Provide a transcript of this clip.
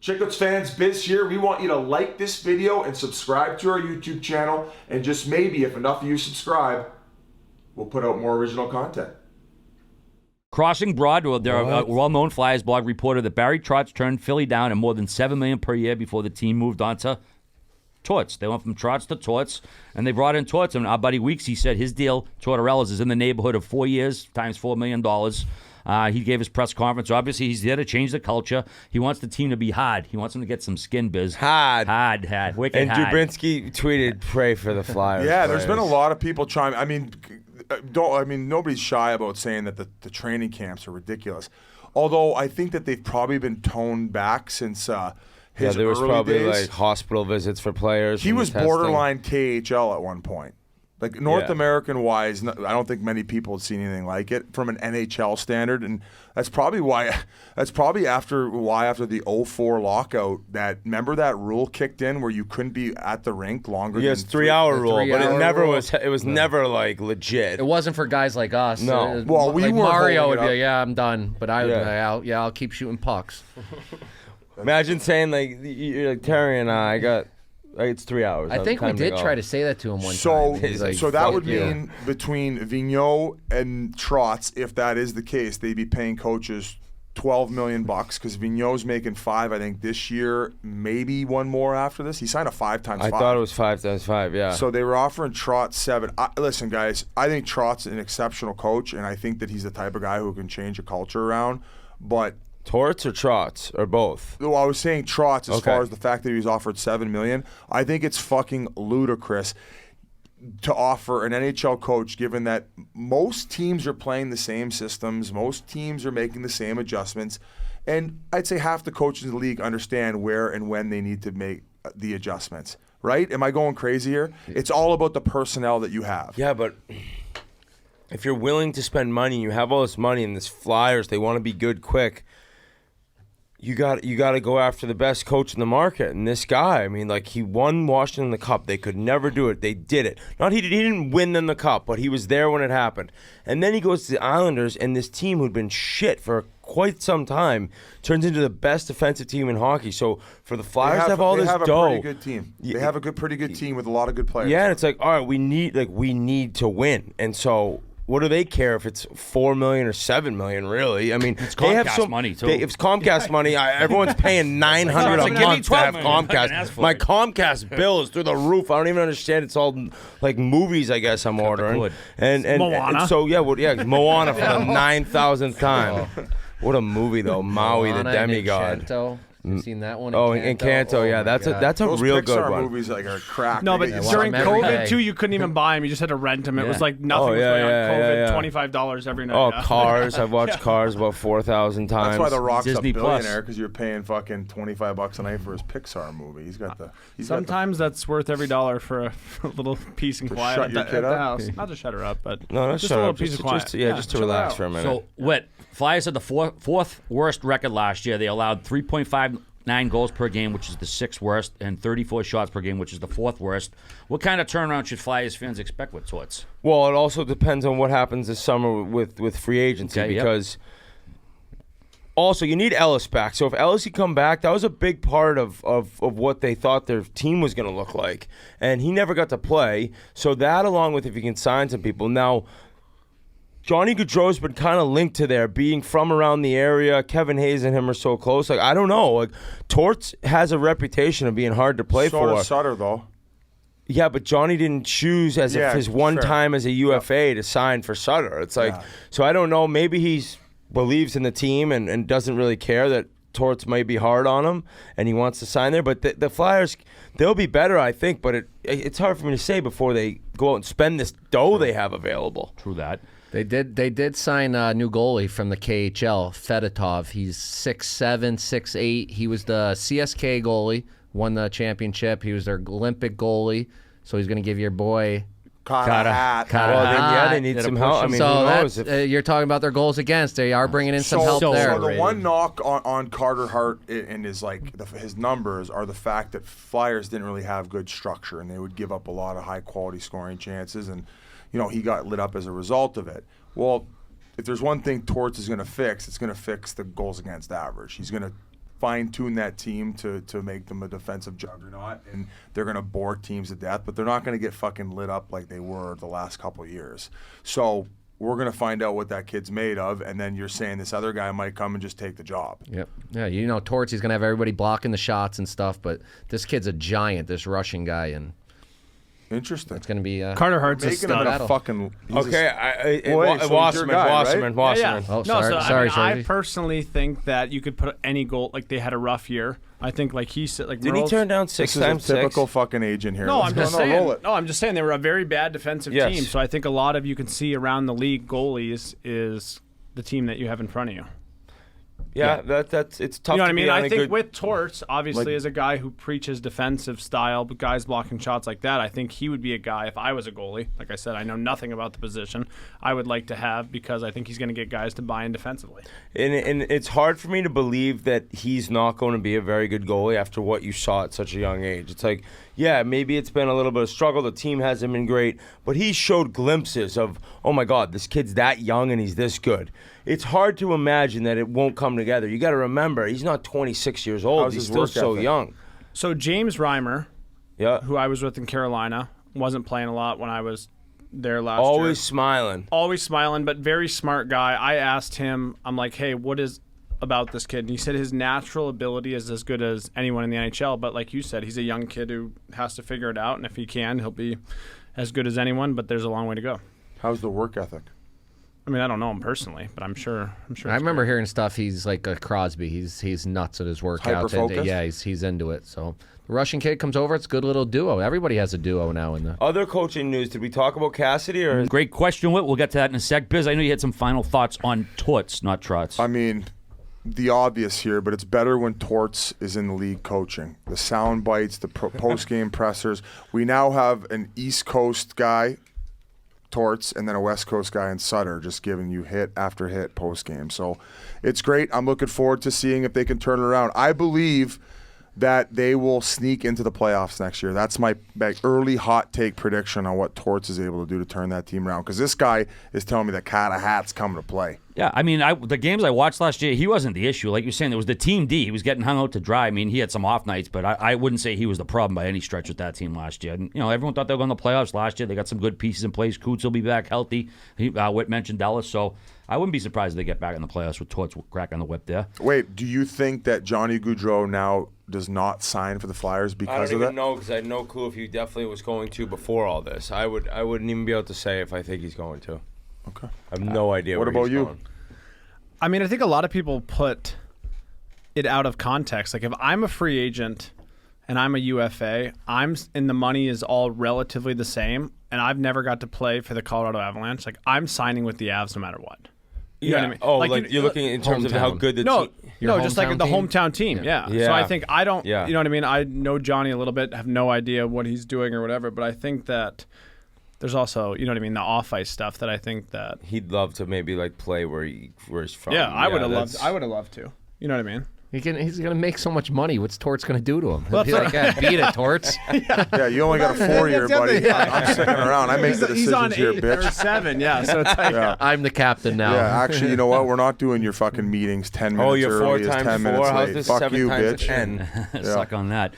Chiclets fans, Biz here. We want you to like this video and subscribe to our YouTube channel. And just maybe, if enough of you subscribe, we'll put out more original content. Crossing Broad, there a well-known Flyers blog reported that Barry Trotz turned Philly down at more than $7 million per year before the team moved on to Torts. They went from Trotz to Torts, and they brought in Torts. And our buddy Weeks, he said his deal, Tortorella's, is in the neighborhood of 4 years times $4 million. He gave his press conference. Obviously, he's there to change the culture. He wants the team to be hard. He wants them to get some skin, Biz. Hard. Wicked and hard. Dubrinsky tweeted, "Pray for the Flyers." Yeah, there's been a lot of people trying. I mean, nobody's shy about saying that the training camps are ridiculous. Although I think that they've probably been toned back since his there was early probably days. like hospital visits for players. He was testing. borderline KHL at one point. Like North Yeah. American wise, I don't think many people had seen anything like it from an NHL standard, and that's probably why. That's probably after the 04 lockout. Remember that rule kicked in where you couldn't be at the rink longer. Yeah, than it's 3-hour rule, but it 3-hour never rule. was. It was never like legit. It wasn't for guys like us. No. Well, we like weren't Mario holding would it be like, yeah, I'm done. But I would be like, I'll keep shooting pucks. Imagine saying like, you're like Terry and I got. It's 3 hours. I think we Time to did go. try to say that to him one So, time. He's like, so that "Fuck would you." mean between Vigneault and Trotz, if that is the case, they'd be paying coaches $12 million because Vigneault's making $5 million, I think, this year, maybe one more after this. He signed a 5 times 5. I thought it was 5 times 5. Yeah. So they were offering Trotz 7. Listen, guys, I think Trotz is an exceptional coach, and I think that he's the type of guy who can change a culture around. But Torts or Trotz or both? well, I was saying Trotz as far as the fact that he was offered $7 million. I think it's fucking ludicrous to offer an NHL coach, given that most teams are playing the same systems, most teams are making the same adjustments, and I'd say half the coaches in the league understand where and when they need to make the adjustments. Right? Am I going crazy here? It's all about the personnel that you have. Yeah, but if you're willing to spend money, you have all this money, and this Flyers, they want to be good quick. You got to go after the best coach in the market, and this guy. I mean, like, he won Washington the Cup. They could never do it. They did it. He didn't win them the Cup, but he was there when it happened. And then he goes to the Islanders, and this team who'd been shit for quite some time turns into the best defensive team in hockey. So for the Flyers to have all this dough, they have a pretty good team. They have a pretty good team with a lot of good players. Yeah, and it's like, all right, we need to win, and so. What do they care if it's $4 million or $7 million? Really, I mean, it's Comcast money too. If it's Comcast money, everyone's paying $900 a month to have Comcast. My Comcast bill is through the roof. I don't even understand. It's all like movies, I guess I'm ordering. And Moana. And so Moana for the 9,000th time. What a movie though, Maui the Moana, demigod. Encanto. You seen that one? Oh, Encanto, yeah, that's a Those real Pixar good one. movies are crack. No, but They get during them every day. COVID too, you couldn't even buy them. You just had to rent them. It was like nothing Oh, was yeah, going on. yeah, COVID, yeah. $25 every night. Oh, yeah. Cars. I've watched Cars about 4,000 times. That's why The Rock's Disney a Plus. billionaire, because you're paying fucking $25 a night for his Pixar movie. He's got the. Sometimes that's worth every dollar for a little peace and quiet shut at your the, kid at the up? house. Not to shut her up, but No, that's just a little piece of quiet. Just to chill relax out. for a minute. So, Whit, Flyers had the fourth worst record last year. They allowed 3.59 goals per game, which is the 6th worst, and 34 shots per game, which is the 4th worst. What kind of turnaround should Flyers fans expect with Torts? Well, it also depends on what happens this summer with free agency, Okay, yep. because also you need Ellis back. So if Ellis could come back, that was a big part of what they thought their team was going to look like, and he never got to play. So that, along with if you can sign some people now. Johnny Gaudreau's been kind of linked to there, being from around the area. Kevin Hayes and him are so close. Like, I don't know. Like, Torts has a reputation of being hard to play So for. does Sutter, though. Yeah, but Johnny didn't choose as if his one time as a UFA to sign for Sutter. It's like, so I don't know. Maybe he believes in the team and doesn't really care that Torts might be hard on him and he wants to sign there. But the Flyers, they'll be better, I think. But it's hard for me to say before they go out and spend this dough they have available. True that. They did sign a new goalie from the KHL, Fedotov. He's 6'7", 6'8". He was the CSK goalie, won the championship. He was their Olympic goalie. So he's going to give your boy Hat. Well, they need some help. I mean, so who knows? that's, you're talking about their goals against. They are bringing in some help there. So the one knock on Carter Hart and his numbers are the fact that Flyers didn't really have good structure, and they would give up a lot of high-quality scoring chances, and he got lit up as a result of it. Well, if there's one thing Torts is going to fix, it's going to fix the goals against average. He's going to fine-tune that team to make them a defensive juggernaut, and they're going to bore teams to death, but they're not going to get fucking lit up like they were the last couple of years. So we're going to find out what that kid's made of, and then you're saying this other guy might come and just take the job. Yep. Yeah, you know, Torts, he's going to have everybody blocking the shots and stuff, but this kid's a giant, this Russian guy, and Interesting. it's going to be Carter Hart's a Making him stud. a fucking... Wasserman. Yeah. Oh, No, sorry, so, sorry, I Sharky. personally think that you could put any goal, like they had a rough year. I think like he said, like Didn't he Merle's- turn down This six is a times typical six? fucking agent here. No, Let's I'm go. just No, saying. roll it. No, I'm just saying they were a very bad defensive Yes. team. So I think a lot of you can see around the league goalies is the team that you have in front of you. Yeah, that's it's tough. You know what I to mean? be on I a think good, with Torts, obviously, Like- as a guy who preaches defensive style, but guys blocking shots like that, I think he would be a guy, if I was a goalie, like I said, I know nothing about the position, I would like to have because I think he's going to get guys to buy in defensively. and it's hard for me to believe that he's not going to be a very good goalie after what you saw at such a young age. It's like, yeah, maybe it's been a little bit of struggle. The team hasn't been great, but he showed glimpses of, oh my God, this kid's that young and he's this good. It's hard to imagine that it won't come together. You got to remember, he's not 26 years old. How's He's his still work so ethic? young. So James Reimer, Yeah, who I was with in Carolina, wasn't playing a lot when I was there last year. always smiling. Always smiling, but very smart guy. I asked him, I'm like, hey, what is about this kid? And he said his natural ability is as good as anyone in the NHL. But like you said, he's a young kid who has to figure it out. And if he can, he'll be as good as anyone. But there's a long way to go. How's the work ethic? I mean, I don't know him personally, but I'm sure. I it's remember great. hearing stuff. He's like a Crosby. He's nuts at his workouts. Hyper-focused? Yeah, he's into it. So the Russian kid comes over. It's a good little duo. Everybody has a duo now in the. Other coaching news, did we talk about Cassidy or? Great question, Whit. We'll get to that in a sec. Biz, I know you had some final thoughts on Torts, not Trotz. I mean, the obvious here, but it's better when Torts is in the league coaching. The sound bites, the post-game pressers. We now have an East Coast guy, Torts, and then a West Coast guy in Sutter just giving you hit after hit post-game. So it's great. I'm looking forward to seeing if they can turn it around. I believe that they will sneak into the playoffs next year. That's my early hot take prediction on what Torts is able to do to turn that team around. Because this guy is telling me that Cat of Hat's coming to play. Yeah, I mean, the games I watched last year, he wasn't the issue. Like you're saying, there was the team D. He was getting hung out to dry. I mean, he had some off nights, but I wouldn't say he was the problem by any stretch with that team last year. And, you know, everyone thought they were going to the playoffs last year. They got some good pieces in place. Coots will be back healthy. Whit mentioned Dallas, so I wouldn't be surprised if they get back in the playoffs with Torts cracking the whip there. Wait, do you think that Johnny Gaudreau now does not sign for the Flyers I because don't of even that? know because I had no clue if he definitely was going to before all this. I wouldn't even be able to say if I think he's going to. Okay. I have no idea. What where about he's you? going. I mean, I think a lot of people put it out of context. Like if I'm a free agent and I'm a UFA, and the money is all relatively the same, and I've never got to play for the Colorado Avalanche. Like I'm signing with the Avs no matter what. You know what I mean? Oh, Like, you're looking in terms of how hometown. good the No, team. Your no, just like hometown the team? hometown team. Yeah. Yeah. So I think I don't. Yeah. You know what I mean? I know Johnny a little bit, have no idea what he's doing or whatever, but I think that there's also, you know what I mean, the off ice stuff that I think that. He'd love to maybe like play where he's from. Yeah, I would have loved. that's- I would have loved to. You know what I mean? He's gonna make so much money. What's Torts gonna do to him? He'll Well, be like, yeah, beat it, Torts. Yeah, you only got a 4-year, buddy. I'm sticking around. I make the He's on decisions here, 8 or bitch. 7. Yeah. So it's like. Yeah. I'm the captain now. Yeah, actually, you know what? We're not doing your fucking meetings 10 minutes Oh, you're 4 early as 10 times minutes 4. How's late. this Fuck 7 you, times bitch. 10? Suck on that.